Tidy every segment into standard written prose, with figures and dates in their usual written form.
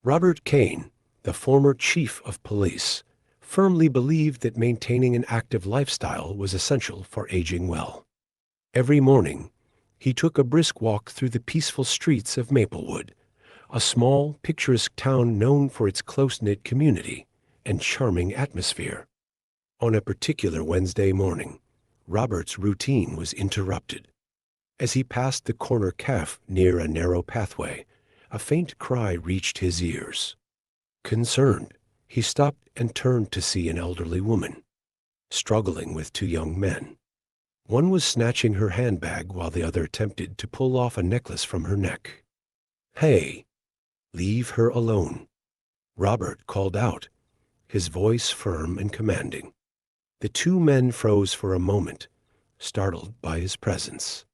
Robert Cain, the former chief of police, firmly believed that maintaining an active lifestyle was essential for aging well. Every morning, he took a brisk walk through the peaceful streets of Maplewood, a small, picturesque town known for its close-knit community and charming atmosphere. On a particular Wednesday morning, Robert's routine was interrupted. As he passed the corner cafe near a narrow pathway, a faint cry reached his ears. Concerned, he stopped and turned to see an elderly woman, struggling with two young men. One was snatching her handbag while the other attempted to pull off a necklace from her neck. "Hey, leave her alone," Robert called out, his voice firm and commanding. The two men froze for a moment, startled by his presence.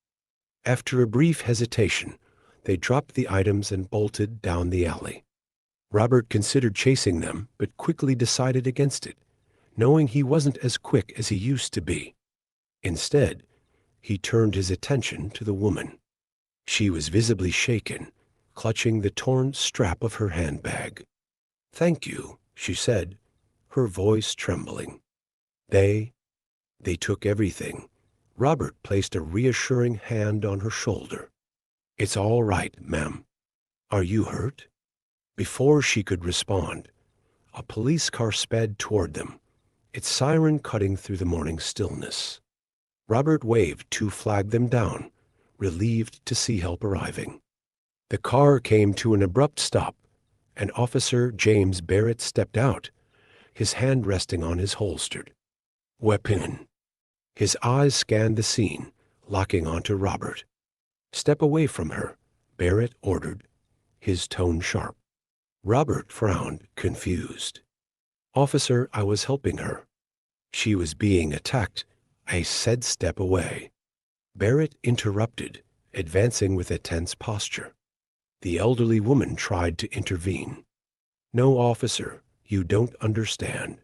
After a brief hesitation, they dropped the items and bolted down the alley. Robert considered chasing them, but quickly decided against it, knowing he wasn't as quick as he used to be. Instead, he turned his attention to the woman. She was visibly shaken, clutching the torn strap of her handbag. "Thank you," she said, her voice trembling. They took everything." Robert placed a reassuring hand on her shoulder. "It's all right, ma'am. Are you hurt?" Before she could respond, a police car sped toward them, its siren cutting through the morning stillness. Robert waved to flag them down, relieved to see help arriving. The car came to an abrupt stop, and Officer James Barrett stepped out, his hand resting on his holstered weapon. His eyes scanned the scene, locking onto Robert. "Step away from her," Barrett ordered, his tone sharp. Robert frowned, confused. "Officer, I was helping her. She was being attacked. I said step away." Barrett interrupted, advancing with a tense posture. The elderly woman tried to intervene. "No, officer, you don't understand.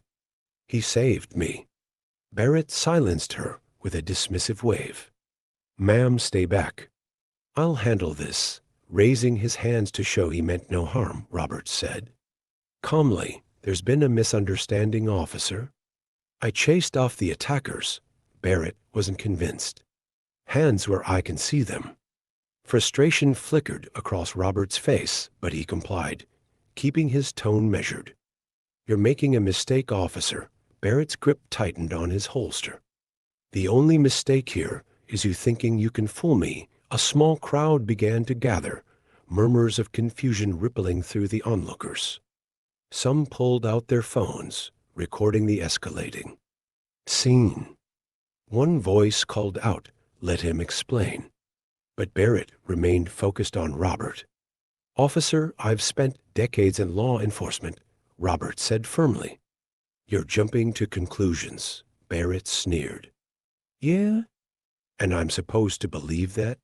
He saved me." Barrett silenced her with a dismissive wave. "Ma'am, stay back. I'll handle this," raising his hands to show he meant no harm, Robert said. Calmly, "There's been a misunderstanding, officer. I chased off the attackers." Barrett wasn't convinced. "Hands where I can see them." Frustration flickered across Robert's face, but he complied, keeping his tone measured. "You're making a mistake, officer." Barrett's grip tightened on his holster. "The only mistake here is you thinking you can fool me." A small crowd began to gather, murmurs of confusion rippling through the onlookers. Some pulled out their phones, recording the escalating scene. One voice called out, "Let him explain." But Barrett remained focused on Robert. "Officer, I've spent decades in law enforcement," Robert said firmly. "You're jumping to conclusions," Barrett sneered. "Yeah? And I'm supposed to believe that?"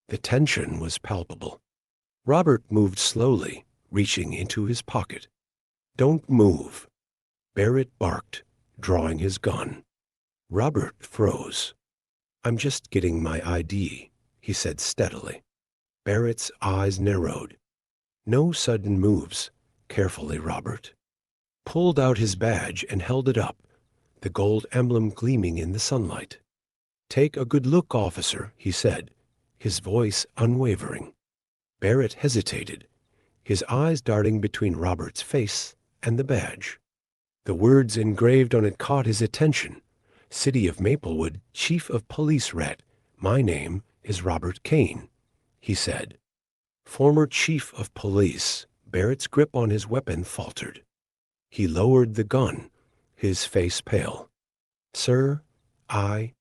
The tension was palpable. Robert moved slowly, reaching into his pocket. "Don't move," Barrett barked, drawing his gun. Robert froze. "I'm just getting my ID," he said steadily. Barrett's eyes narrowed. "No sudden moves. Carefully, Robert." Pulled out his badge and held it up, the gold emblem gleaming in the sunlight. "Take a good look, officer," he said, his voice unwavering. Barrett hesitated, his eyes darting between Robert's face and the badge. The words engraved on it caught his attention. "City of Maplewood, Chief of Police Rat. My name is Robert Cain," he said. Former Chief of Police. Barrett's grip on his weapon faltered. He lowered the gun, his face pale. "Sir, I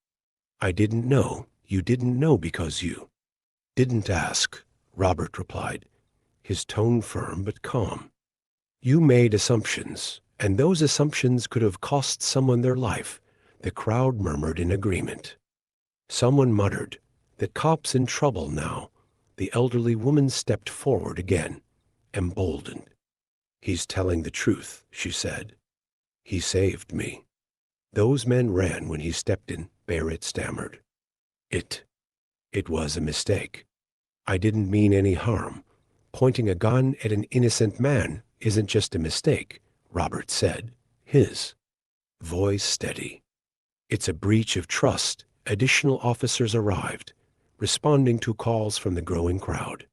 didn't know. You didn't know because you didn't ask," Robert replied, his tone firm but calm. "You made assumptions, and those assumptions could have cost someone their life." The crowd murmured in agreement. Someone muttered, "The cop's in trouble now." The elderly woman stepped forward again, emboldened. "He's telling the truth," she said. "He saved me." "Those men ran when he stepped in," Barrett stammered. It was a mistake. I didn't mean any harm." Pointing a gun at an innocent man isn't just a mistake, Robert said, his voice steady. It's a breach of trust. Additional officers arrived, responding to calls from the growing crowd.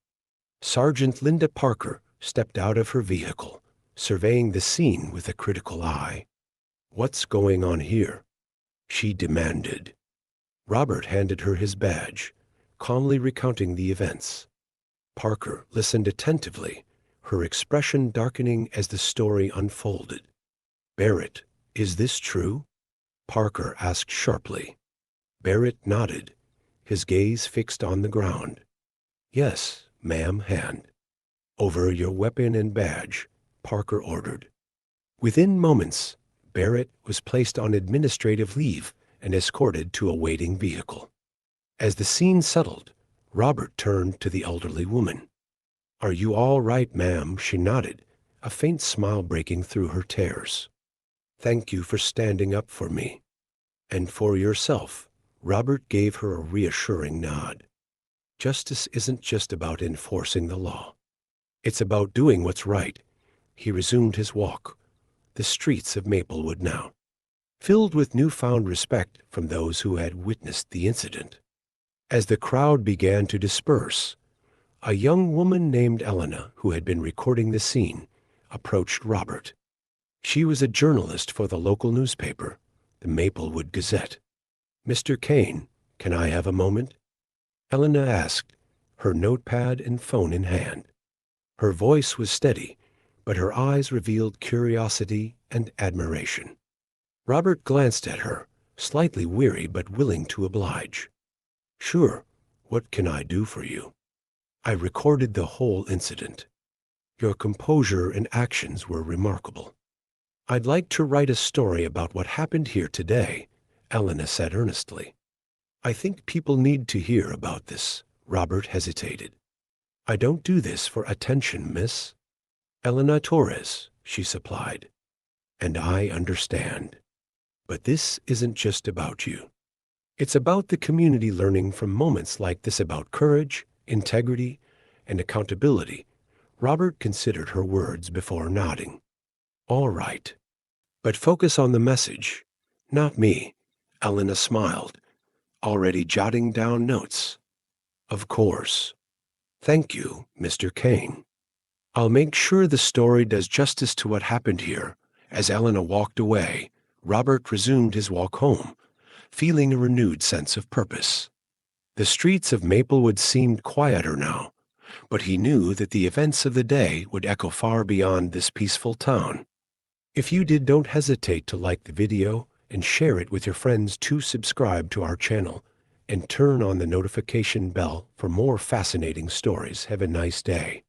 Sergeant Linda Parker stepped out of her vehicle, surveying the scene with a critical eye. "What's going on here?" she demanded. Robert handed her his badge, calmly recounting the events. Parker listened attentively, her expression darkening as the story unfolded. "Barrett, is this true?" Parker asked sharply. Barrett nodded, his gaze fixed on the ground. "Yes, ma'am." Hand over your weapon and badge," Parker ordered. Within moments, Barrett was placed on administrative leave and escorted to a waiting vehicle. As the scene settled, Robert turned to the elderly woman. "Are you all right, ma'am?" She nodded, a faint smile breaking through her tears. "Thank you for standing up for me. And for yourself." Robert gave her a reassuring nod. "Justice isn't just about enforcing the law. It's about doing what's right." He resumed his walk, the streets of Maplewood now filled with newfound respect from those who had witnessed the incident. As the crowd began to disperse, a young woman named Elena, who had been recording the scene, approached Robert. She was a journalist for the local newspaper, the Maplewood Gazette. "Mr. Cain, can I have a moment?" Elena asked, her notepad and phone in hand. Her voice was steady, but her eyes revealed curiosity and admiration. Robert glanced at her, slightly weary but willing to oblige. "Sure, what can I do for you?" "I recorded the whole incident. Your composure and actions were remarkable. I'd like to write a story about what happened here today," Elena said earnestly. "I think people need to hear about this." Robert hesitated. "I don't do this for attention, miss." "Elena Torres," she supplied. "And I understand. But this isn't just about you. It's about the community learning from moments like this about courage, integrity, and accountability." Robert considered her words before nodding. "All right. But focus on the message, not me." Elena smiled, already jotting down notes. "Of course. Thank you, Mr. Cain. I'll make sure the story does justice to what happened here." As Elena walked away, Robert resumed his walk home, feeling a renewed sense of purpose. The streets of Maplewood seemed quieter now, but he knew that the events of the day would echo far beyond this peaceful town. If you did, don't hesitate to like the video and share it with your friends. To subscribe to our channel and turn on the notification bell for more fascinating stories. Have a nice day.